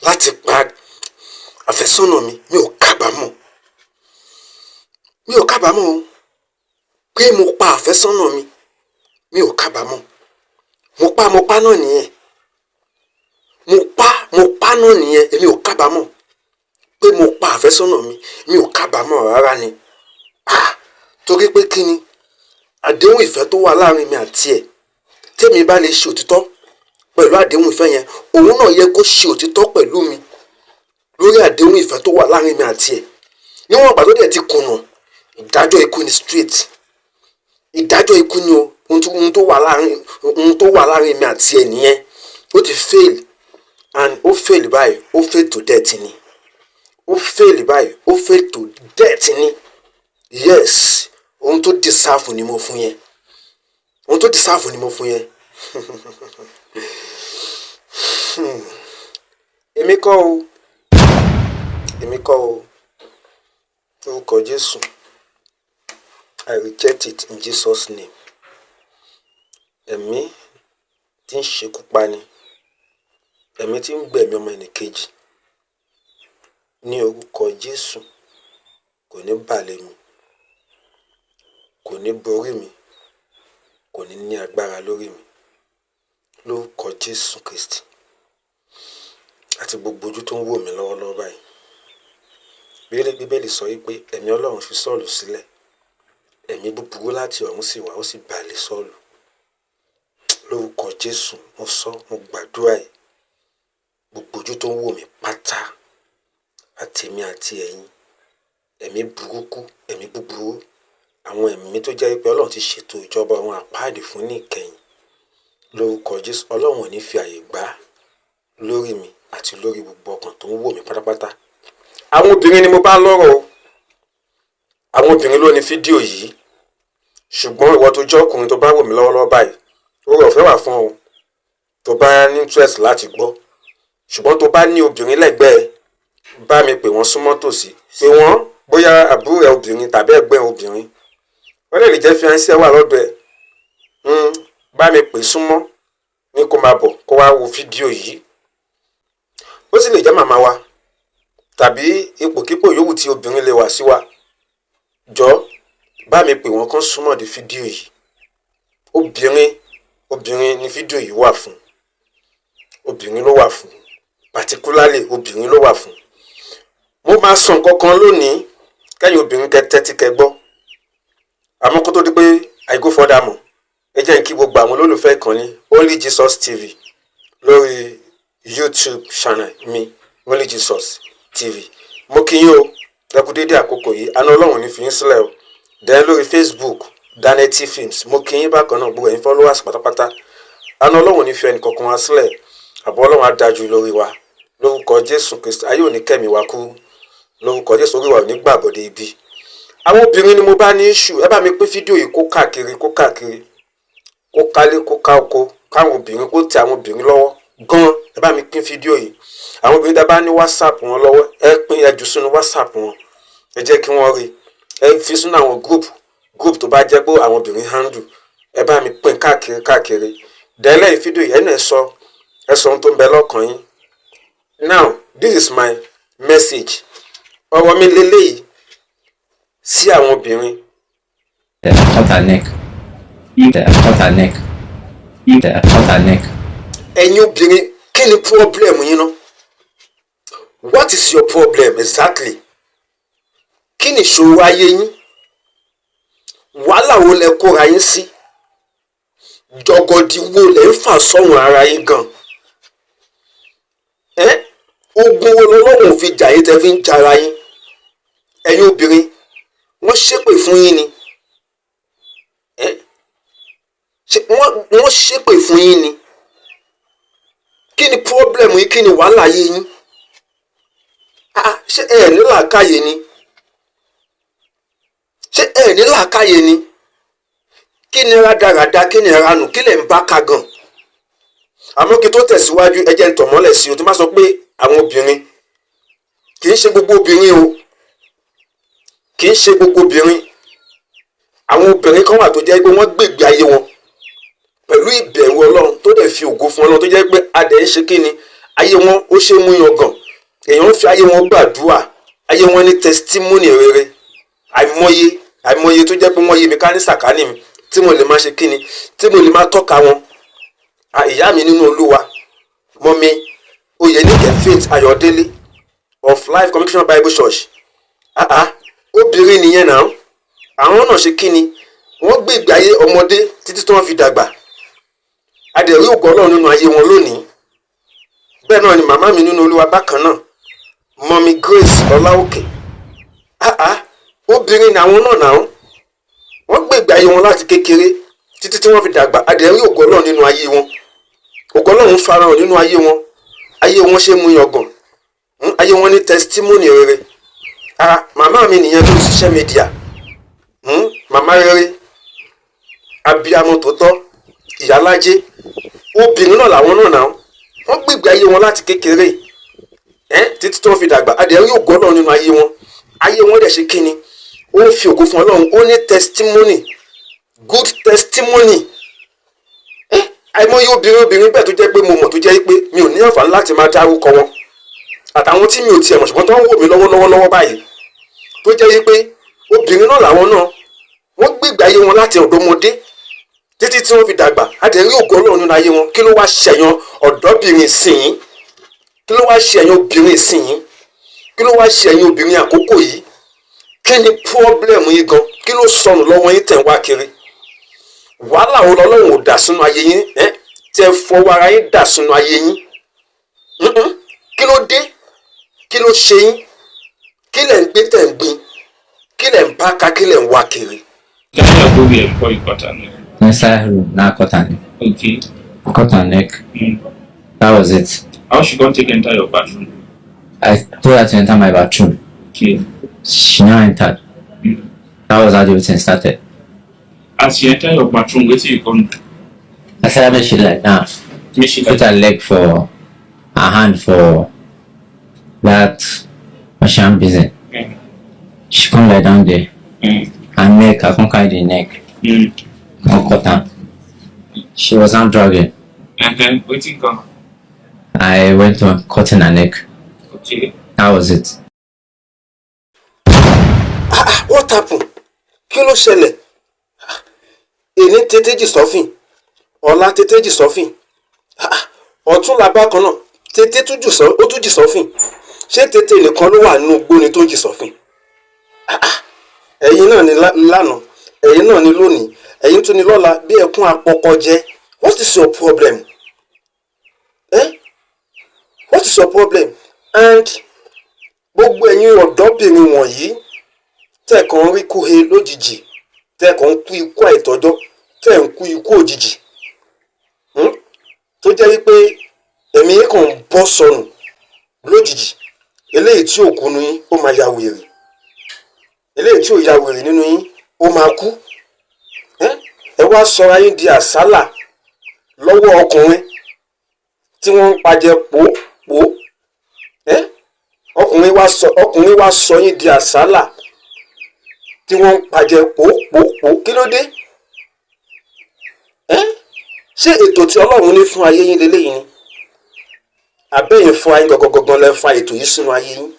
láti pa àfẹ́sọ́nà mi ò kábàámọ̀. Mi ò kábàámọ̀ o pé mo pa àfẹ́sọ́nà mi ò kábàámọ̀. Mo pa náà nìyẹn. Mo pa náà nìyẹn. Èmi ò kábàámọ̀ pé mo pa àfẹ́sọ́nà mi ò kábàámọ̀ rárá ni. Torí pé kí ni àdéhùn ìfẹ́ tó wà láàrin mi àti ẹ̀, tèmi bá lè ṣe òtítọ́ pẹ̀lú àdéhùn ìfẹ́ yẹn, òun náà yẹ kó ṣe òtítọ́ pẹ̀lú mi lórí àdéhùn ìfẹ́ tó wà láàrin mi àti ẹ̀. Níwọ̀n ìgbà tó dẹ̀ ti kùnà, ìdájọ́ ikú ni straight. Ìdájọ́ ikú ni o. Ohun tó wà láàrin mi àti ẹ̀ nìyẹn. Ó ti fail, and ó fail báyìí, ó fail to death ni. Ó fail báyìí, ó fail to death ni. Yes, ohun tó deserve ni mo fún yẹn. Ohun tó deserve ni mo fún yẹn. Èmi kọ́ o. Orúkọ Jésù. I reject it in Jesus' name. Ẹ̀mí tí ń ṣekú pani, ẹ̀mí tí ń gbẹ̀mí ọmọ ẹnìkejì, ní orúkọ Jésù kò ní bàlẹ̀ mi, kò ní borí mi, kò ní agbára lórí mi, lórúkọ Jésù Kristi. Àti gbogbo ojú tó ń wò mí lọ́wọ́lọ́wọ́ báyìí. Bíbélì sọ wípé ẹ̀mí Ọlọ́run fi Sọ́ọ̀lù sílẹ̀, ẹ̀mí búburú láti ọ̀run sì wá, ó sì balẹ̀ Sọ́ọ̀lù. Lórúkọ Jésù mo gbàdúrà ẹ̀, gbogbo ojú tó ń wò mí pátá, àtèmi àti ẹ̀yin, ẹ̀mí burúkú, ẹ̀mí búburú, àwọn ẹ̀mí tó jẹ́ pé Ọlọ́run ti ṣètò ìjọba àwọn àpáàdì fún ní ìkẹyìn. Lórúkọ Jésù, Ọlọ́run ò ní fi àyè gbà lórí mi àti lórí gbogbo ọkàn tó ń wò mí pátápátá. Àwọn obìnrin ni mo bá lọ́rọ̀ o. Àwọn obìnrin ló ní fídíò yìí. Ṣùgbọ́n ìwọ tó jẹ́ ọkùnrin tó bá wò mí lọ́wọ́lọ́wọ́ báyìí, oore ọ̀fẹ́ wà fún ọ tó bá ní interest láti gbọ́. Ṣùgbọ́n tó bá ní obìnrin lẹ́gbẹ̀ẹ́, bá mi pè wọ́n súnmọ́ tòsí. Pè wọ́n bóyá àbúrò ẹ̀ obìnrin tàbí ẹ̀gbọ́n ẹ̀ obìnrin. Wọ́n lè jẹ́ fiancé wà lọ́dọ̀ ẹ̀. Bá mi pè súnmọ́ ní kó máa bọ̀ kó wá wo fídíò yìí. Ó sì lè jẹ́ màmá wa tàbí ipòkípò yòówù tí obìnrin lè wà sí wa. Jọ̀ọ́ bá mi pè wọ́n kán súnmọ́ di fídíò yìí. Obìnrin ni fídíò yìí wà fún. Obìnrin ló wà fún. Particularly obìnrin ló wà fún. Mo máa sọ nǹkan kan lónìí kẹ́yìn obìnrin tẹ́tí kẹ́ gbọ́. Àmọ́ kó tó di pé I go further mọ̀, ẹ jẹ́ kí gbogbo àwọn olólùfẹ́ ìkànnì Only Jesus TV lórí YouTube channel mi Only Jesus TV. Mo kí yín o, ẹ kú dédé àkókò yìí, àánú Ọlọ́run ní fi yín sílẹ̀ o. Then lórí Facebook Daniel T Films, mo kí yín bákan náà gbogbo ẹ̀yin followers pátápátá. Àánú Ọlọ́run ní fi ẹnì kankan wá sílẹ̀, àbọ̀ Ọlọ́run á dájú lórí wa. Lórúkọ Jésù Kristi, ayé ò ní kẹ́mi wá kú. Lórúkọ Jésù, orí wa ò ní gbàbọ̀dé ibi. Àwọn obìnrin ni mo bá ní issue, ẹ bá mi pín fídíò yìí kó káàkiri, kó kálé, kó ká oko, káwọn obìnrin kó tẹ àwọn obìnrin lọ́wọ́ gan. Ẹ bá mi pín fídíò yìí. Àwọn obìnrin tá bá ní WhatsApp wọn lọ́wọ́, ẹ pín ẹjù sínú WhatsApp wọn. Ẹ jẹ́ kí wọ́n rí. Ẹ fi sínú àwọn group tó bá jẹ́ pé àwọn obìnrin handle. Ẹ bá mi pín káàkiri. Dẹ́lẹ̀ fídíò yìí ẹnu ẹ sọ ohun tó ń bẹ lọ́kàn yín. Now, this is my message. Ọ̀rọ̀ mi lélẹ́yìí sí àwọn obìnrin. Ẹ̀yin obìnrin, kí ni problem yín náà? What is your problem exactly? Kí ni ìṣòro ayé yín? Wàhálà wo lẹ kóra yín sí? Jọgọdì wo lẹ ń fà sọ́run ara yín gan? Ogun wo lọ́lọ́run fi jà yín tẹ́ fi ń jara yín? Ẹ̀yin obìnrin, wọ́n ṣépè fún yín ni. Wọ́n ṣépè fún yín ni. Kí ni problem yín? Kí ni wàhálà ayé yín? Ṣé ẹ ní làákàyè ni? Ṣé ẹ ní làákàyè ni? Kí ni rádaràda, kí ni ranù, kí lẹ̀ ń bá ká gan? Àmọ́ kí tó tẹ̀síwájú, ẹ jẹ́ n tàn mọ́lẹ̀ sí o tó má sọ pé àwọn obìnrin, kì í ṣe gbogbo obìnrin o, kì í ṣe gbogbo obìnrin. Àwọn obìnrin kan wà tó jẹ́ pé wọ́n gbègbè ayé wọn pẹ̀lú ìbẹ̀rù Ọlọ́run tó dẹ̀ fi ògo fún Ọlọ́run tó jẹ́ pé adẹ̀ ń ṣe kí ni, ayé wọn ó ṣe mú yangàn, èèyàn ń fi ayé wọn gbàdúrà, ayé wọn ní testimony rere. Àìmọye tó jẹ́ pé wọ́n yí mi ká ní sàkání mi tí mo lè máa ṣe kíni, tí mo lè máa tọ́ka wọn. Ìyá mi nínú Olúwa, mọ́mí Oyèníkè Faith Ayọ̀délé of Life Commission Bible Church. Obìnrin nìyẹn náà, àwọn náà ṣe kíni, wọ́n gbé ìgbé ayé ọmọdé títí tí wọ́n fi dàgbà. Adẹ̀rí ògo Ọlọ́run nínú ayé wọn lónìí. Bẹ́ẹ̀ náà ni màmá mi nínú Olúwa bákan náà, mọ́mí Grace Ọláòkè. Obìnrin làwọn náà wọ́n gbé ìgbé ayé wọn láti kékeré títí tí wọ́n fi dàgbà. Adẹ̀rí ògo Ọlọ́run nínú ayé wọn. Ògo Ọlọ́run farahàn nínú ayé wọn. Ayé wọn ṣe mú yangàn, ayé wọn ní testimony rere. Màmá mi nìyẹn tó ṣiṣẹ́ media. Màmá rere, abiyamọ tòótọ́, ìyálájé. Obìnrin náà làwọn náà wọ́n gbé ìgbé ayé wọn láti kékeré títí tí wọ́n fi dàgbà. Adẹ̀rí ògo Ọlọ́run nínú ayé wọn. Ayé wọn dẹ̀ ṣe kíni, ó ń fi ògo fún Ọlọ́run, ó ní testimony, good testimony. Àìmọye obìnrin bẹ́ẹ̀ tó jẹ́ pé mo mọ̀ tó jẹ́ pé mi ò ní àǹfààní láti máa dárúkọ wọn, àtàwọn tí mi ò tiẹ̀ mọ̀ ṣùgbọ́n tó ń wò mí lọ́wọ́lọ́wọ́ báyìí, tó jẹ́ pé obìnrin náà làwọn náà wọ́n gbé ìgbé ayé wọn láti ọ̀dọ́mọdé títí tí wọ́n fi dàgbà. Adẹ̀rí ògo Ọlọ́run nínú ayé wọn. Kí ló wá ṣẹ̀yàn ọ̀dọ́bìnrin ìsìn? Kí ló wá ṣẹ̀yàn obìnrin ìsìn? Kí ló wá ṣẹ̀yìn obìnrin àkókò yìí? Kí ni problem yín gan? Kí ló sọnù lọ́wọ́ yín tẹ̀ ń wá kiri? Wàhálà wo lọ́lọ́run ò dà sínú ayé yín tẹ́ fọwọ́ ara yín dà sínú ayé yín? Kí ló dé? Kí ló ṣe yín? Kí lẹ̀ ń gbé tẹ̀ ń gbin? Kí lẹ̀ ń bá ká? Kí lẹ̀ ń wá kiri? Inside room, now cut her neck. Okay. Cut her neck. That was it. How she gonna take enter your bathroom? I told her to enter my bathroom. Okay. She now entered. That was how the whole thing started. As she enter your bathroom, wait till you come. I said, make she like that. She put her leg for her hand for that Asham business. She come lie down there. Her neck, I can't carry the neck. Can't cut her. She was not dragging. And then wait till you come. I went on cutting her neck. Okay. That was it. What happened? Kí ló ṣẹlẹ̀? Èní tètèjì sọ́fìn, ọ̀la tètèjì sọ́fìn, ọ̀tún làbá kan náà tètè tún jì sọ́fìn. Ṣé tètè nìkan ló wà nínú gbóni tó ń jì sọ́fìn? Ẹ̀yin náà ni lánàá, ẹ̀yin náà ni lónìí, ẹ̀yin tún ni lọ́la bí ẹkún apọkọ jẹ́. What is your problem? What is your problem? And gbogbo ẹ̀yin ọ̀dọ́bìnrin wọ̀nyí tẹ́ẹ̀kan rí kú he lójijì, tẹ́ẹ̀kan kú ikú àìtọ́jọ́, tẹ́ẹ̀ ń kú ikú òjijì, tó jẹ́ wípé ẹ̀mí yín kàn ń bọ́ sọnù lójijì. Eléyìí tí ò kú nínú yín ó máa ya wèrè, eléyìí tí ò ya wèrè nínú yín ó máa kú. Ẹ wá sọra yín di àsálà lọ́wọ́ ọkùnrin tí wọ́n ń pajẹ pòpò. Ọkùnrin wá sọ yín di àsálà tí wọ́n ń pajẹ pòpò. Kí ló dé? Ṣé ètò tí Ọlọ́run ní fún ayé yín lélẹ́yìn ni? Àbẹ́yìn fún ayé gangan lẹ fa ètò yìí sínú ayé yín.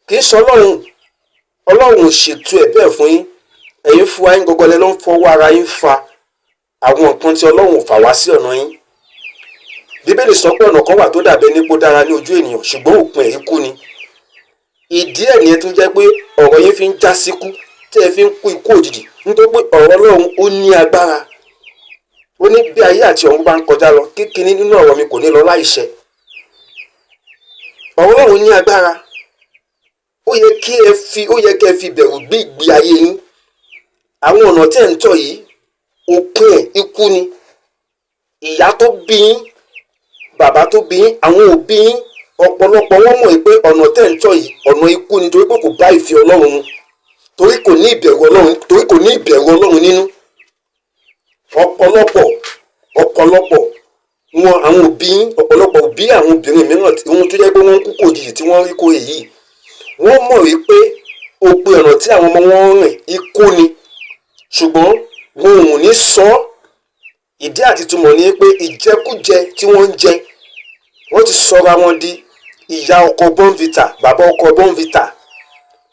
Kì í ṣe Ọlọ́run ṣètò ẹ̀ bẹ́ẹ̀ fún yín. Ẹ̀yin fún ayé gangan lẹ ló ń fọwọ́ ara yín fa àwọn nǹkan tí Ọlọ́run fà wá sí ọ̀nà yín. Bíbélì sọ pé ọ̀nà kan wà tó dàbẹ́ nípò dára ní ojú ènìyàn ṣùgbọ́n òpin ẹ̀ ikú ni. Ìdí ẹ̀ nìyẹn tó jẹ́ pé ọ̀rọ̀ yín fi ń já síkú tí ẹ fi ń kú ikú òjijì, nítorí pé ọ̀rọ̀ Ọlọ́run ó ní agbára. Ó ní bí ayé àti ọ̀run bá ń kọjá lọ, kíkiní nínú ọ̀rọ̀ mi kò ní lọ láìṣẹ. Ọ̀rọ̀ Ọlọ́run ní agbára. Ó yẹ kẹ́ ẹ fi bẹ̀rù gbé ìgbé ayé yín. Àwọn ọ̀nà tẹ́ ń tọ̀ yìí, òpin ẹ̀ ikú ni. Ìyá tó bí yín, bàbá tó bí yín, àwọn òbí yín, ọ̀pọ̀lọpọ̀ wọ́n mọ̀ pé ọ̀nà tẹ́ ń tọ̀ yìí ọ̀nà ikú ni, torí pé kò bá ìfẹ́ Ọlọ́run mu, torí kò ní ìbẹ̀rù Ọlọ́run nínú. Ọ̀pọ̀lọpọ̀ wọn àwọn òbí yín, ọ̀pọ̀lọpọ̀ òbí àwọn obìnrin mìíràn ohun tó jẹ́ pé wọ́n ń kú kò jìjì tí wọ́n rí kó èyí, wọ́n mọ̀ wípé òpin ọ̀nà tí àwọn ọmọ wọn rìn ikú ni, ṣùgbọ́n wọn ò ní sọ. Ìdí àti túmọ̀ ni pé ìjẹkújẹ tí wọ́n ń jẹ wọ́n ti sọra wọn di ìyá ọkọ bọ́ǹvìtà bàbá ọkọ bọ́ǹvìtà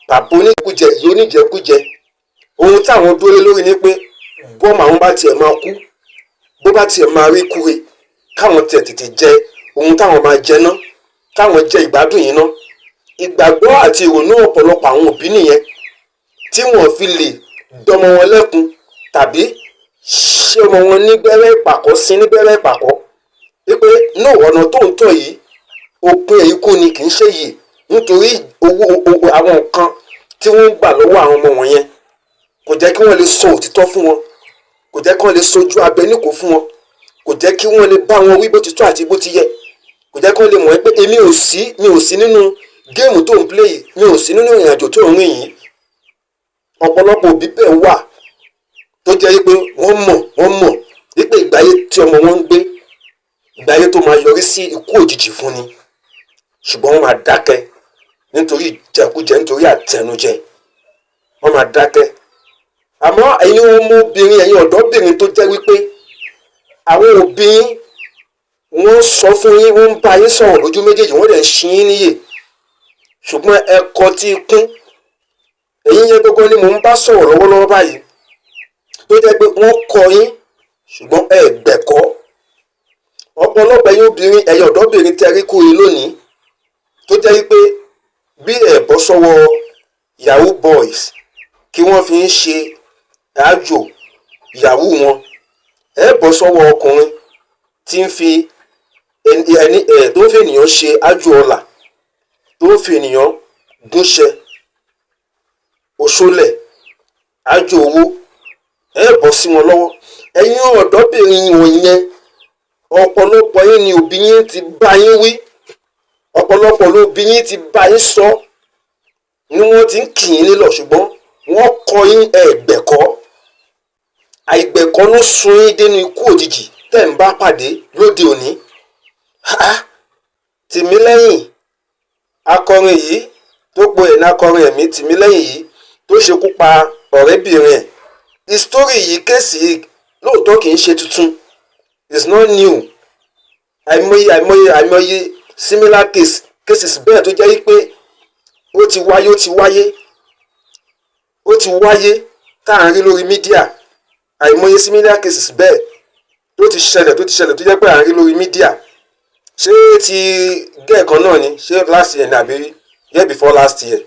bàbá oníjẹkújẹ ìyá oníjẹkújẹ. Ohun táwọn dúró lé lórí ni pé bọ́ọ̀mù àwọn bá tiẹ̀ máa kú bó bá tiẹ̀ máa rí kúre káwọn tiẹ̀ tètè jẹ ohun táwọn máa jẹ ná káwọn jẹ ìgbádùn yìí ná. Ìgbàgbọ́ àti ìrònú ọ̀pọ̀lọpọ̀ àwọn òbí nìyẹn tí wọ́n fi lè dọmọ wọn lẹ́kun tàbí ṣe ọmọ wọn nígbẹ́rẹ́ ìpàkọ́ sí nígbẹ́rẹ́ ìpàkọ́ wípé náà ọ̀nà tó ń tọ̀ yìí òpin èyí kú ni kì í ṣe yìí nítorí owó àwọn nǹkan tí wọ́n ń gbà lọ́wọ́ àwọn ọmọ wọn yẹn kò jẹ́ kí wọ́n lè sọ òtítọ́ fún wọn kò jẹ́ kí wọ́n lè sojú abẹ níkò fún wọn kò jẹ́ kí wọ́n lè bá wọn wí bó ti tó àti bó ti yẹ kò jẹ́ kí wọ́n lè mọ̀ pé èmi ò sí nínú géèmù tó ń play yìí mi ò sí nínú ìrìnàjò tó ń rìn yìí. Ọ̀pọ̀lọpọ̀ òbí bẹ́ẹ̀ wà tó jẹ́ pé wọ́n mọ̀ wípé ìgbáyé tí ọmọ wọn ń gbé ìgbáyé tó máa yọrí sí ikú òjijì fún ni ṣùgbọ́n wọ́n máa dákẹ́ nítorí ìjẹkújẹ nítorí àtẹnujẹ wọ́n máa dákẹ́. Àmọ́ ẹ̀yin ọmọbìnrin ẹ̀yin ọ̀dọ́bìnrin tó jẹ́ wípé àwọn òbí wọ́n sọ fún yín wọ́n ń bá yín sọ̀rọ̀ lójú méjèèjì wọ́n dẹ̀ ń ṣí yín níyè ṣùgbọ́n ẹ̀kọ́ tí kún èyí yẹn gbogbo ni mò ń bá sọ̀rọ̀ lọ́wọ́lọ́wọ́ báyìí tó jẹ́ pé wọ́n kọ́ yín ṣùgbọ́n ẹ gbẹ̀kọ́. Ọ̀pọ̀lọpọ̀ ẹ̀yin obìnrin ẹ̀yin ọ̀dọ́bìnrin tẹ́rí kú yín lónìí tó jẹ́ wípé bí ẹ̀ bọ́ sọ́wọ́ yahoo boys kí wọ́n fi ń ṣe àjò yahoo wọn ẹ bọ́ sọ́wọ́ ọkùnrin tí ń fi tó ń fi ènìyàn ṣe àjò ọlà tó ń fi ènìyàn gúnṣẹ́ òṣòlẹ̀ àjò owó ẹ bọ́ sí wọn lọ́wọ́. Ẹ̀yin ọ̀dọ́bìnrin wọ̀nyẹn ọ̀pọ̀lọpọ̀ yín ni òbí yín ti bá yín wí ọ̀pọ̀lọpọ̀ lóbi yín ti bá yín sọ ni wọ́n ti ń kì í nílọ̀ ṣùgbọ́n wọ́n kọ́ yín ẹ̀gbẹ̀kọ́ àìgbẹ̀kọ́ ló sún yín dénú ikú òjijì tẹ̀ ń bá pàdé lóde òní. Tìmílẹ́yìn akọrin yìí tó po ẹ̀ ní akọrin ẹ̀mí Tìmílẹ́yìn yìí tó ṣekú pa ọ̀rẹ́bìnrin ẹ̀ ìsítórì yìí kéèsì yìí lóòótọ́ kì í ṣe tuntun it's not new àìmọye similar cases bẹ́ẹ̀ tó jẹ́ pé ó ti wáyé tá à ń rí lórí mídíà àìmọye similar cases bẹ́ẹ̀ tó ti ṣẹlẹ̀ tó jẹ́ pé à ń rí lórí mídíà. Ṣé ti gẹ́ẹ̀kan náà ni ṣé last year ni àbí year before last year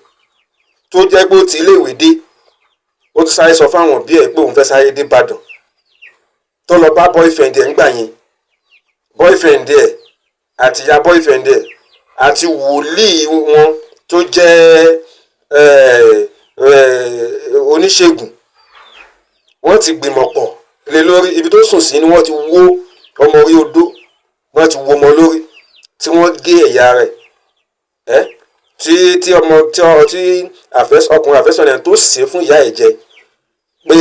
tó jẹ́ pé ó ti iléèwé dé ó tún sáré sọ fáwọn òbí ẹ̀ pé òun fẹ́ sáré dé Ìbàdàn tó lọ bá boyfriend ẹ̀ ńgbà yẹn boyfriend ẹ̀ àti ìyá boyfriend ẹ̀ àti wòlíì wọn tó jẹ́ oníṣègùn wọ́n ti gbìmọ̀ pọ̀ lé lórí ibi tó sùn sí ni wọ́n ti wó ọmọ orí odó wọ́n ti wó ọmọ lórí tí wọ́n gé ẹ̀yà rẹ̀ tí ọkùnrin àfẹ́sọ̀nà tó ṣe fún ìyá ẹ̀ jẹ pé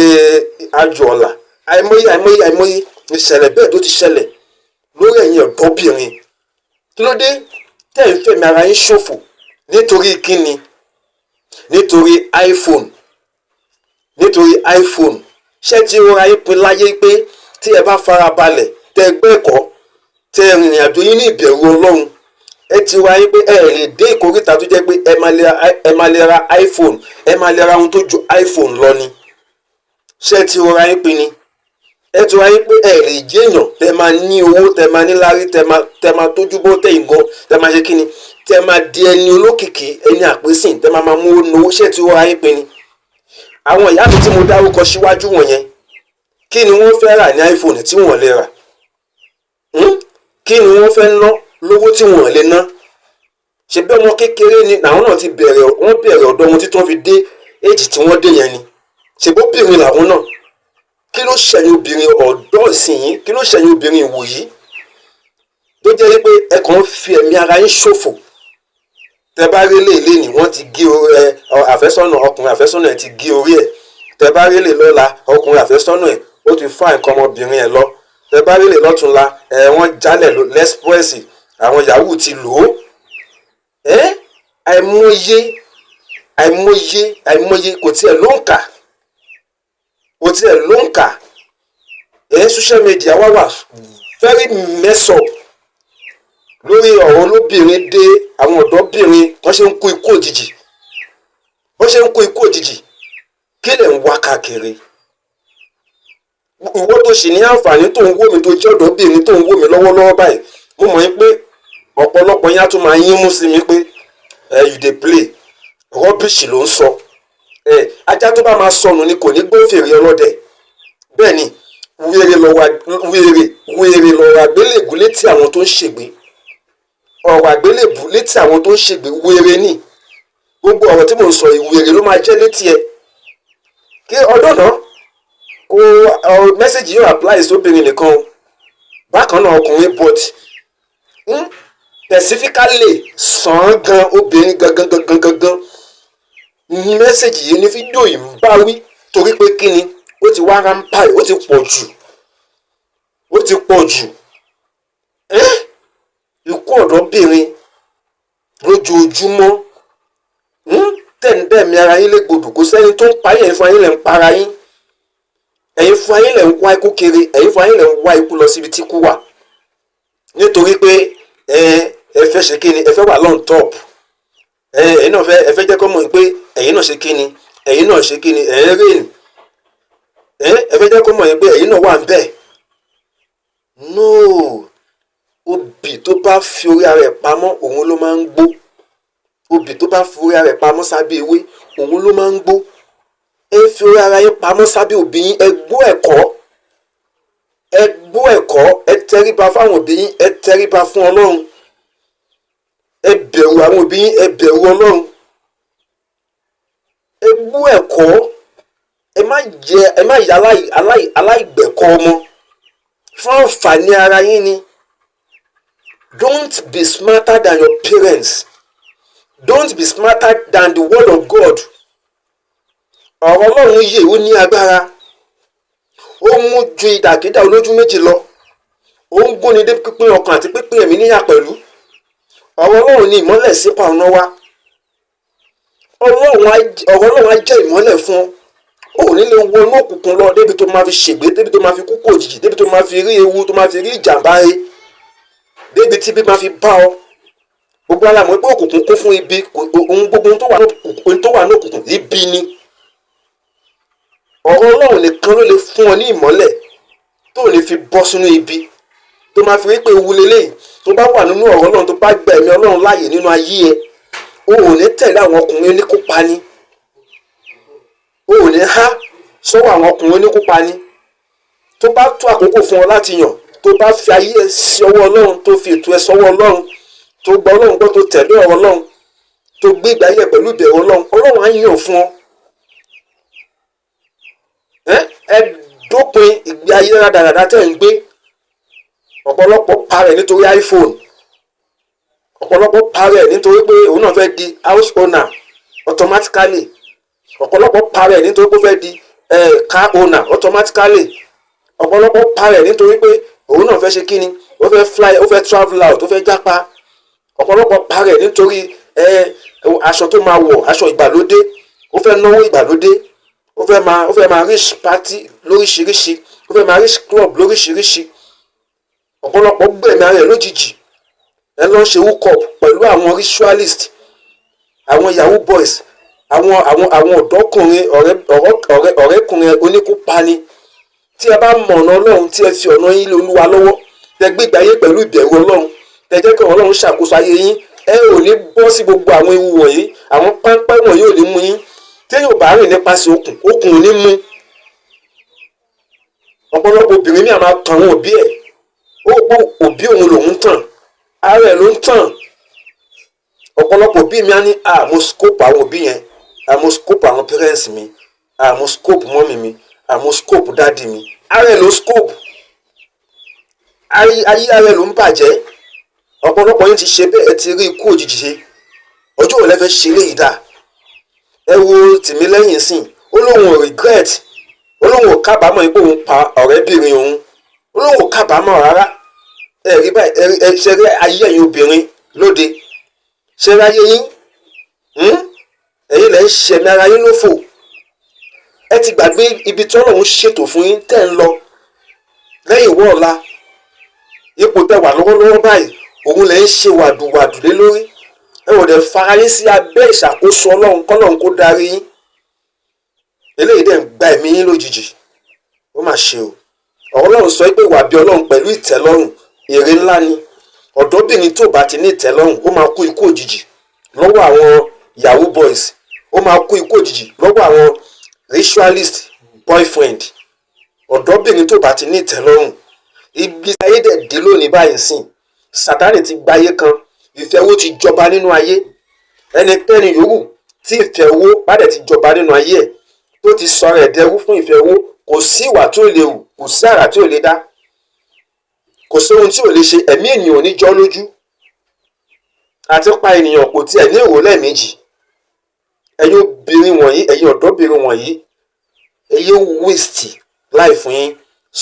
àjò ọ̀la àìmọye ìṣẹ̀lẹ̀ bẹ́ẹ̀ tó ti ṣẹlẹ̀ lórí ẹ̀yin ọ̀dọ́bìnrin. Kí ló dé tẹ́ ń fẹ̀mí ara yín ṣòfò nítorí kíni nítorí iPhone ṣé tí rọra yín pin láyé pé tí ẹ bá fara balẹ̀ tẹ́ gbẹ́kọ̀ọ́ tẹ́ rìnrìn àjò yín ní ìbẹ̀rù Ọlọ́run ẹ ti wá yín pé ẹ lè dé ìkóríta tó jẹ́ pé ẹ máa lè ra iPhone ẹ máa lè ra ohun tó ju iPhone lọ ni. Ṣé tí rọra yín pin ni ẹ ti wá yín pé ẹ lè jẹ́ èèyàn tẹ́ máa ní owó tẹ́ máa ní lárí tẹ́ máa tójú bó tẹ̀yìn gan tẹ́ máa ṣe kíni tẹ́ máa di ẹni olókìkí ẹni àpésìn tẹ́ máa mú owó ṣé tí rọra yín pin ni. Àwọn ìyá mi tí mo dárúkọ síwájú wọ̀nyẹn kí ni wọ́n fẹ́ rà ní iPhone tí wọ́n lè rà kí ni wọ́n fẹ́ ná lówó tí wọ́n lè ná. Ṣé bí ọmọ kékeré ni àwọn náà ti bẹ̀rẹ̀ ọ̀dọ́ wọn títí wọ́n fi dé èjì tí wọ́n dé yẹn ni. Ṣé bó bìnrin làwọn náà kí ló ṣẹ̀yìn obìnrin ọ̀dọ́ ìsìn kí ló ṣẹ̀yìn obìnrin ìwòyí tó jẹ́ pé ẹ kàn ń fi ẹ̀mí ara yín ṣòfò. Tẹ́ bá rí lè ni wọ́n ti gé ọkùnrin àfẹ́sọ́nà ẹ̀ ti gé orí ẹ̀. Tẹ́ bá rí lè lọ́la ọkùnrin àfẹ́sọ́nà ẹ̀ ó ti fá nǹkan ọmọbìnrin ẹ̀ lọ. Tẹ́ bá rí lè lọ́túnla wọ́n jálẹ̀ lẹ́sprẹ́sì àwọn yahoo ti lò ó. àìmọye kò tiẹ̀ ló ń kà social media wá wà very mess up lórí ọ̀rọ̀ olóbìnrin dé àwọn ọ̀dọ́bìnrin wọ́n ṣe ń kú ikú òjijì kí lẹ̀ ń wá káàkiri ìwọ tó sì ní àǹfààní tó ń wò mí tó jẹ́ ọ̀dọ́bìnrin tó ń wò mí lọ́wọ́lọ́wọ́ báyìí mo mọ̀ pé ọ̀pọ̀lọpọ̀ yẹn á tún máa yín mú sí mi pé you dey play rọ́bìṣì ló ń sọ ajá tó bá máa sọnù ni kò ní gbọ́ fèrè ọlọ́dẹ bẹ́ẹ̀ ni wèrè lọ́rọ̀ àgbélébù létí àwọn tó ń ṣègbè ọ̀rọ̀ àgbélébù létí àwọn tó ń ṣègbè wèrè ni gbogbo ọ̀rọ̀ tí mò ń sọ ìwèrè ló máa jẹ́ létí ẹ kí ọdún náà kó mẹ́sẹ̀gì yóò apply sóbìnrin nìkan o bákan náà ọkùnrin but specifically sàn án gan obìnrin gangan mẹ́sẹ̀gì yìí ní fídíò yìí ń bá wí torí pé kí ni ó ti wá rampart ó ti pọ̀ jù ikú ọ̀dọ́bìnrin lójoojúmọ́ tẹ̀ǹdẹ̀mí ara yín légbodò kò sẹ́ni tó ń parí ẹ̀yin fún ayé lẹ̀ ń para yín ẹ̀yin fún ayé lẹ̀ ń wá ikú kiri ẹ̀yin fún ayé lẹ̀ ń wá ikú lọ síbi tí kú wà nítorí pé ẹ fẹ́ ṣe kí ni ẹ fẹ́ wà lọ́n top ẹ̀yin náà ẹ fẹ́ jẹ́ kọ́ mọ̀ pé ẹ̀yin náà ṣe kí ni ẹ̀yin náà ṣe kí ni ẹ̀ ń rìn ẹ fẹ́ jẹ́ kọ́ mọ̀ pé ẹ̀yin náà wà ń bẹ̀ no obì tó bá fi orí ara ẹ̀ pamọ́ òun ló máa ń gbó obì tó bá fi orí ara ẹ̀ pamọ́ sábẹ́ ewé òun ló máa ń gbó ẹ fi orí ara yín pamọ́ sábẹ́ òbí yín ẹ gbọ́ ẹ̀kọ́ ẹ tẹríba fáwọn òbí yín ẹ tẹríba fún Ọlọ́run ẹ bẹ̀rù àwọn òbí yín ẹ bẹ̀rù Ọlọ́run ẹ gbọ́ ẹ̀kọ́ ẹ má yà aláìgbẹ̀kọ́ ọmọ fún àǹfààní ara yín ni don't be smarter than your parents don't be smarter than the word of God ọ̀rọ̀ Ọlọ́run yìí ó ní agbára ó mú ju ìdàkídà olójú méjì lọ ó ń gúnni dé pípín ọkàn àti pípín ẹ̀mí níyà pẹ̀lú ọ̀rọ̀ Ọlọ́run ní ìmọ́lẹ̀ sípa ọ̀nà wa ọ̀rọ̀ Ọlọ́run á jẹ́ ìmọ́lẹ̀ fún ọ ò ní lè wọ inú òkùnkùn lọ débi tó máa fi ṣègbé débi tó máa fi kúkú òjijì débi tó máa fi rí ewu tó máa fi rí ìjàmbá rẹ débi tí bí máa fi bá ọ gbogbo alámọ̀ pé òkùnkùn kún fún ibi ohun gbogbo tó wà ní òkùnkùn ibi ni ọ̀rọ̀ Ọlọ́run nìkan ló lè fún ọ ní ìmọ́lẹ̀ tó lè fi bọ́ sínú ibi tó máa fi rí pé ewu leléyìí tó bá wà nínú ọ̀rọ̀ Ọlọ́run tó bá gba ẹ̀mí Ọlọ́run láàyè nínú ayé ẹ o ò ní tẹ̀lé àwọn ọkùnrin oníkópa ni o ò ní há sọ́wọ́ àwọn ọkùnrin oníkópa ni tó bá tó àkókò fún ọ láti yàn tó bá fi ayé ẹ sí ọwọ́ Ọlọ́run tó fi ètò ẹ sọ́wọ́ Ọlọ́run tó gba Ọlọ́run gbọ́ tó tẹ̀lé ọ̀rọ̀ Ọlọ́run tó gbé ìgbé ayé pẹ̀lú ìbẹ̀rù Ọlọ́run á yàn fún ọ ẹ dópin ìgbé ayé rádaràdá tẹ̀ ń gbé ọ̀pọ̀lọpọ̀ parẹ́ nítorí iPhone ọ̀pọ̀lọpọ̀ parẹ́ nítorí pé òun náà fẹ́ di house owner automatically ọ̀pọ̀lọpọ̀ parẹ́ nítorí pé ó fẹ́ di car owner automatically ọ̀pọ̀lọpọ̀ parẹ́ nítorí pé òun náà fẹ́ ṣe kíni ó fẹ́ fly ó fẹ́ travel out ó fẹ́ jápa ọ̀pọ̀lọpọ̀ parẹ́ nítorí aṣọ tó máa wọ̀ aṣọ ìgbàlódé ó fẹ́ náwó ìgbàlódé ó fẹ́ máa reach party lóríṣiríṣi ó fẹ́ máa reach club lóríṣiríṣi ọ̀pọ̀lọpọ̀ gbẹ̀mí ara ẹ̀ lójijì ẹ lọ ṣe hook up pẹ̀lú àwọn ritualist àwọn yahoo boys àwọn ọ̀dọ́kùnrin ọ̀rẹ́kùnrin oníkúpani tí ẹ bá mọ̀ ọ̀nà Ọlọ́run tí ẹ fi ọ̀nà yín lé Olúwa lọ́wọ́ tẹ gbégbé ayé pẹ̀lú ìbẹ̀rù Ọlọ́run tẹ jẹ́ kí Ọlọ́run ṣàkóso ayé yín ẹ ò ní bọ́ sí gbogbo àwọn ewu wọ̀nyí àwọn páńpẹ́ wọ̀nyí ò ní mú yín téèyàn ò bá rìn nípasẹ̀ okùn ò ní mú ọ̀pọ̀lọpọ̀ obìnrin ní àmà tàn àwọn òbí ẹ̀ ó gbọ́ òbí òun lòún tàn ara ẹ̀ ló ń tàn ọ̀pọ̀lọpọ̀ òbí mi á ní mo scope àwọn òbí yẹn mo scope àwọn parents mi mo scope mọ́mì mi mo scope dáàdì mi ara ẹ̀ ló scope ayé ara ẹ̀ ló ń bàjẹ́ ọ̀pọ̀lọpọ̀ yín ti ṣe bẹ́ẹ̀ ti rí ikú òjijì ṣe ọjọ́ òun lẹ́fẹ̀ẹ́ ṣe léyìí dà ẹ wo Tìmílẹ́yìn sìn ó lóun ò regret ó lóun ò kábàámọ̀ pé òun pa ọ̀rẹ́bìnrin òun ó lóun ò kábàámọ̀ rárá ẹ rí báyìí ẹ ṣe rí ayé ẹ̀yin obìnrin lóde ṣe rí ayé yín ẹ̀yin lẹ́ ń ṣẹ̀mí ara yín lófò ẹ ti gbàgbé ibi tí Ọlọ́run ṣètò fún yín tẹ́ ń lọ lẹ́yìn ìwọ ọ̀la ipò tẹ́ wà lọ́wọ́lọ́wọ́ báyìí òun lè ń ṣe wàdùwàdù lé lórí ẹ ò dẹ̀ fara yín sí abẹ́ ìṣàkóso ọlọ́run kọ́lọ́run kó darí yín eléyìí dẹ̀ ń gba ẹ̀mí yín lójijì ó mà ṣe o ọ̀rọ̀ ọlọ́run sọ pé ìwà bí ọlọ́run pẹ̀lú ìtẹ́lọ́rùn èrè ńlá ni ọ̀dọ́bìnrin tó bá ti ní ìtẹ́lọ́rùn ó máa kú ikú òjijì lọ́wọ́ àwọn yahoo boys ó máa kú ikú òjijì lọ́wọ́ àwọn ritualist boyfriend ọ̀dọ́bìnrin tó bá ti ní ìtẹ́lọ́rùn ibi ayé dẹ̀ dé lónìí báyìí sìn Sátánì ti gbáyé kan ìfẹ́ owó ti jọba nínú ayé ẹnikẹ́ni yòówù tí ìfẹ́ owó bá dẹ̀ ti jọba nínú ayé ẹ̀ tó ti sọ̀rọ̀ ẹ̀dẹ́rú fún ìfẹ́ owó kò sí ìwà tí ò lè hù kò sí àrà tí ò lè dá kò sí ohun tí ò lè ṣe ẹ̀mí ènìyàn ò ní jọ́ lójú àti pa ènìyàn kò tiẹ̀ ní ìrò lẹ́ẹ̀mejì ẹ̀yin obìnrin wọ̀nyí ẹ̀yin ọ̀dọ́bìnrin wọ̀nyí ẹ̀yin wíìsì láì fún yín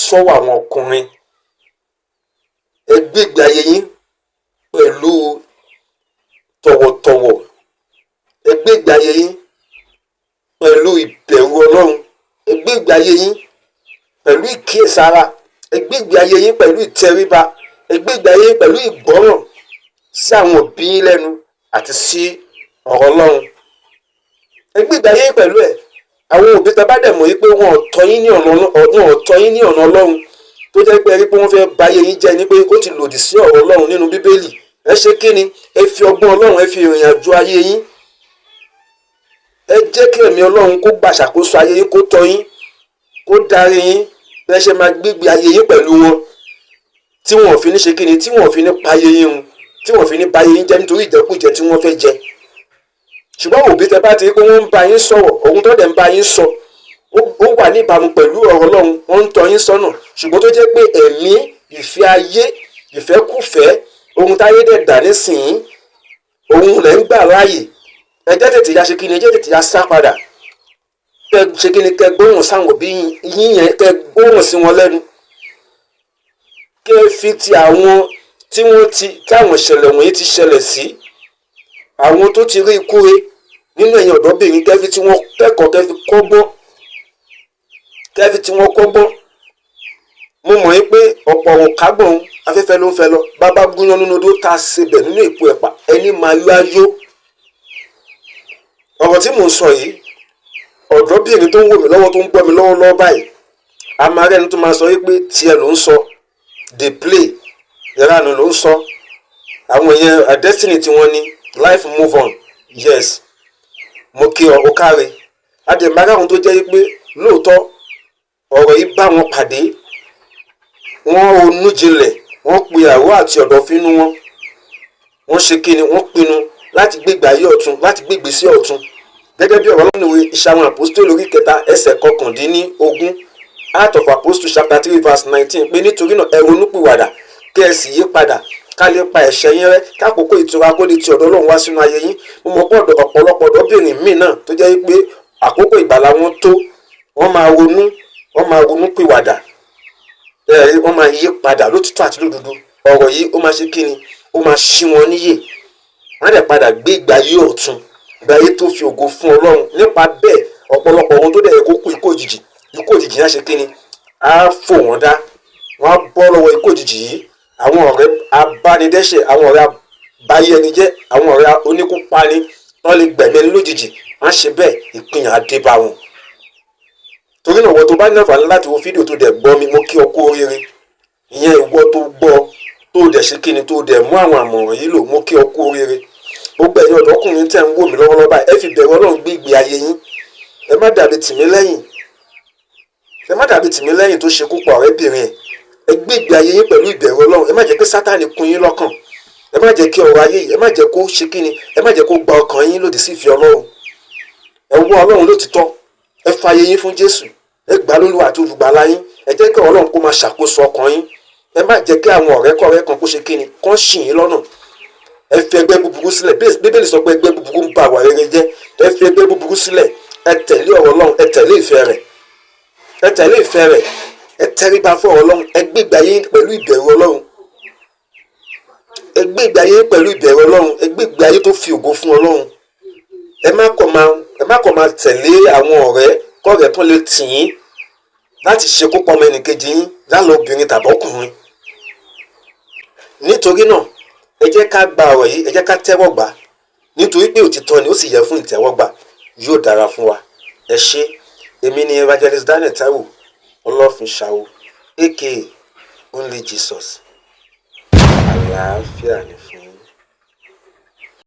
sọ́wọ́ àwọn ọkùnrin ẹ gbégbé ayé yín pẹ̀lú tọ̀wọ̀tọ̀wọ̀ ẹ gbégbé ayé yín pẹ̀lú ìbẹ̀rù ọlọ́run ẹ gbégbé ayé yín pẹ̀lú ìkíyèsára ẹ gbégbé ayé yín pẹ̀lú ìtẹríba ẹ gbégbé ayé yín pẹ̀lú ìgbọ́ràn sí àwọn òbí yín lẹ́nu àti sí ọ̀rọ̀ ọlọ́run ẹ gbégbé ayé yín pẹ̀lú ẹ̀ àwọn òbí tá bá dẹ̀ mọ̀ yí pé wọn ò tọ́ yín ní ọ̀nà ọlọ́run tó jẹ́ pé ẹ rí pé wọ́n fẹ́ bà ayé yín jẹ́ ni pé ó ti lòdì sí ọ̀rọ̀ ọlọ́run nínú bíbélì ẹ ṣe kí ni ẹ fi ọgbọ́n ọlọ́run ẹ fi ìrìn àjò ayé yín ẹ jẹ́ kí ẹ̀mí ọlọ́run kó gbàṣàkóso ayé yín kó tọ́ yín kó darí yín bẹ́ẹ̀ ṣe máa gbégbé ayé yín pẹ̀lú wọn tí wọn ò fi ní ṣe kí ni tí wọn ò fi ní pa ayé yín run tí wọn ò fi ní bà ayé yín jẹ́ nítorí ìjẹkújẹ tí wọ́n fẹ́ jẹ ṣùgbọ́n òbí tẹ bá ti rí pé wọ́n ń bá yín sọ̀rọ̀ ohun tó dẹ̀ ń bá yín sọ ó wà ní ìbámu pẹ̀lú ọ̀rọ̀ ọlọ́run wọ́n ń tọ́ yín sọ́nà ṣùgbọ́n tó jẹ́ pé ẹ̀mí ìfẹ́ ayé ìfẹ́kùfẹ́ ohun táyé dẹ̀ dà nísìnyí ohun lẹ̀ ń gbà láàyè ẹ jẹ́ tètè ya ṣe kí ni ẹ jẹ́ tètè ya sá padà kẹ ṣe kí ni kẹ gbóhùn sáwọn òbí yín yẹn kẹ gbóhùn sí wọn lẹ́nu kẹ fi ti àwọn táwọn ìṣẹ̀lẹ̀ wọ̀nyí ti ṣẹlẹ̀ sí àwọn tó ti rí ikú re nínú ẹ̀yin ọ̀dọ́bìnrin kẹfí tí wọ́n kẹ́kọ̀ọ́ kẹfí tí wọ́n kọ́gbọ́n mo mọ̀ yín pé ọ̀pọ̀ ọ̀hún kágbọ̀n afẹ́fẹ́ ló ń fẹ́ lọ bàbá gúnyán nínú odó tá a sebẹ̀ nínú èpo ẹ̀pà ẹni máa yọ ayọ̀ ọ̀rọ̀ tí mò ń sọ yìí ọ̀dọ́bìnrin tó ń wò mí lọ́wọ́ tó ń gbọ́ mi lọ́wọ́ báyìí a máa rẹ́ni tó máa sọ yìí pé tiẹ̀ ló ń sọ dey play ìranù ló ń sọ àwọn èèyàn destiny tí wọ́n ní life move on yes mo kí ọ káre adèmára àwọn tó jẹ́ pé lóòótọ́ ọ̀rọ̀ yìí bá wọn pàdé wọ́n ronú jinlẹ̀ wọ́n pe àrò àti ọ̀dọ̀fínú wọ́n ṣe kíni wọ́n pinnu láti gbégbé ayé ọ̀tun láti gbégbé sí ọ̀tun gẹ́gẹ́ bí ọ̀rọ̀ nínú Iṣẹ́ àwọn Àpọ́stélì orí 3 ẹsẹ̀ 19 Acts of Apostles chapter 3 verse 19 pé nítorí náà ẹ ronúpìwàdà kí ẹ sì yí padà ká lè pa ẹ̀ṣẹ̀ yín rẹ́ kákòókò ìtura kó lè ti ọ̀dọ̀ Ọlọ́run wá sínú ayé yín mo mọ̀ pé ọ̀pọ̀lọpọ̀ ọ̀dọ́bìnrin míì náà tó jẹ́ pé àkókò ìgbàlà wọn tó wọ́n máa ronú pìwàdà wọ́n máa yí padà lótìtọ́ àti lódodo ọ̀rọ̀ yìí ó máa ṣe kí ni ó máa ṣí wọn níyè wọ́n á dẹ̀ padà gbé ìgbé ayé ọ̀tun ìgbé ayé tó fi ògo fún Ọlọ́run nípa bẹ́ẹ̀ ọ̀pọ̀lọpọ̀ ohun tó dẹ̀ yẹ kó kú ikú òjijì yẹn á ṣe kí ni á fò wọ́n dá wọ́n á bọ́ lọ́wọ́ ikú òjijì yìí àwọn ọ̀rẹ́ abánidẹ́ṣẹ̀ àwọn ọ̀rẹ́ abáyé ẹni jẹ́ àwọn ọ̀rẹ́ oníkúpani wọ́n lè gbẹ̀mí ẹni lójijì wọ́n á ṣe bẹ́ẹ̀ ìpínyà á dé bá wọn torí náà wọ́n tó bá ní àǹfààní láti wo fídíò tó dẹ̀ gbọ́ mi mo kí ọ kú oríire ìyẹn ìwọ tó gbọ́ tó dẹ̀ ṣe kíni tó dẹ̀ mú àwọn àmọ̀ràn yìí lò mo kí ọ kú oríire gbogbo ẹ̀yin ọ̀dọ́kùnrin tẹ̀ ń wò mí lọ́wọ́lọ́wọ́ báyìí ẹ fi bẹ̀rù Ọlọ́run gbé ìgbé ayé yín ẹ má dàbí tìmí lẹ́yìn tó ṣekú pa ọ̀rẹ́bìnrin ẹ gbé ìgbé ayé yín pẹ̀lú ìbẹ̀rù Ọlọ́run ẹ má jẹ́ kí Sátánì kún yín lọ́kàn ẹ má jẹ́ kí ọ̀rọ̀ ayé yìí ẹ má jẹ́ kó ṣe kíni ẹ má jẹ́ kó gba ọkàn yín lòdì sí ìfẹ́ Ọlọ́run ẹ wá Ọlọ́run lótìtọ́ ẹ fa ayé yín fún Jésù ẹ gbà lólúwa àti olùgbàlà yín ẹ jẹ́ kí Ọlọ́run kó máa ṣàkóso ọkàn yín ẹ má jẹ́ kí àwọn ọ̀rẹ́kọ̀rẹ́ kan kó ṣe kíni kán ṣì yín lọ́nà ẹ fi ẹgbẹ́ búburú sílẹ̀ Bíbélì sọ pé ẹgbẹ́ búburú ń ba àwa rere jẹ́ ẹ fi ẹgbẹ́ búburú sílẹ̀ ẹ tẹ̀lé ọ̀rọ̀ Ọlọ́run ẹ tẹ̀lé ìfẹ́ rẹ̀ ẹ tẹríba fún ọ̀rọ̀ Ọlọ́run ẹ gbégbé ayé pẹ̀lú ìbẹ̀rù Ọlọ́run ẹ gbégbé ayé pẹ̀lú ìbẹ̀rù Ọlọ́run ẹ gbégbé ayé tó fi ògo fún Ọlọ́run ẹ má kọ̀ máa tẹ̀lé àwọn ọ̀rẹ́ kọ́rẹ́ tó lè tì yín láti ṣekú pa ọmọ ẹnìkejì yín lálọ́ obìnrin tàbọ́kùnrin nítorí náà ẹ jẹ́ ká gba ọ̀rọ̀ yìí, ẹ jẹ́ ká tẹ́wọ́ gbà nítorí pé òtítọ́ ni ó sì yẹ fún ìtẹ́wọ́gbà. Yóò dára fún wa. Ẹ ṣé. Èmi ni Evangelist Daniel Taiwo Ọlọ́finṣàwò aka Only Jesus. Àlàáfíà ni fún yín.